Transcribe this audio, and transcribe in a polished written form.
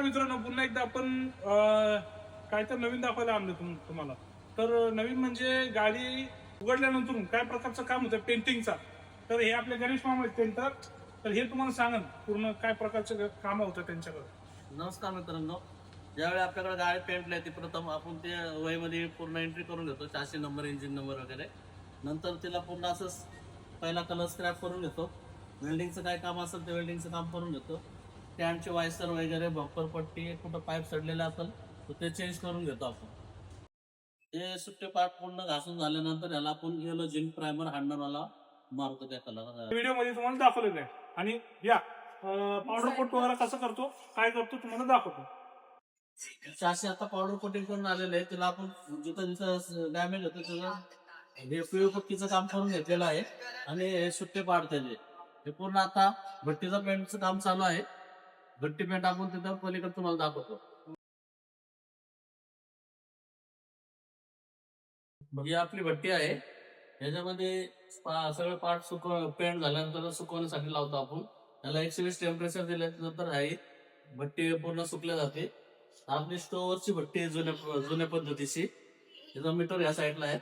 मित्रांनो, पुन्हा एकदा आपण काय तर नवीन दाखवायला आणलं तुम्हाला. तर नवीन म्हणजे गाडी उघडल्यानंतर काय प्रकारचं काम होतं पेंटिंगचा. तर हे आपले गणेश मामा आहेत पेंटर. तर हे तुम्हाला सांगा पूर्ण काय प्रकारचं काम होतं त्यांच्याकडे. नमस्कार मित्रांनो. ज्यावेळी आपल्याकडे गाडी पेंटली आहे ती प्रथम आपण ते वहीमध्ये पूर्ण एंट्री करून घेतो, चॅसी नंबर, इंजिन नंबर वगैरे. नंतर तिला पूर्ण असंच पहिला कलर स्क्रॅप करून घेतो. वेल्डिंगचं काय काम असेल ते वेल्डिंगचं काम करून घेतो. स्टँडचे वायसर वगैरे, बंपर पट्टी, कुठं पाईप सडलेला असेल तर ते चेंज करून घेतो आपण. ते सुट्टे पार्ट पूर्ण घासून झाल्यानंतर याला आपण येलो जिंक प्रायमर हाणणारवाला मारतो त्या कलर. व्हिडिओ मध्ये तुम्हाला दाखवलेलं आहे. आणि या पावडर कोट वगैरे कसं करतो काय करतो तुम्हाला दाखवतो. चारशे आता पावडर कोटिंग करून आलेलं आहे. त्याला आपण जिथं जिथं डॅमेज होतं त्याचं हे पिवळ पट्टीचं काम करून घेतलेलं आहे आणि हे सुट्टे पाड त्याचे हे पूर्ण आता भट्टीचं पेंटचं काम चालू आहे. भट्टी पेंट आपण तिथं पलीकडे तुम्हाला दाखवतो. ही आपली भट्टी आहे. याच्यामध्ये सगळे पार्ट पेंट झाल्यानंतर सुकवण्यासाठी लावतो आपण. त्याला 120 टेम्परेचर दिल्यानंतर आहे भट्टी पूर्ण सुकल्या जाते. आपली स्टोवरची भट्टी आहे जुन्या पद्धतीची. त्याचा मीटर या साईडला आहे.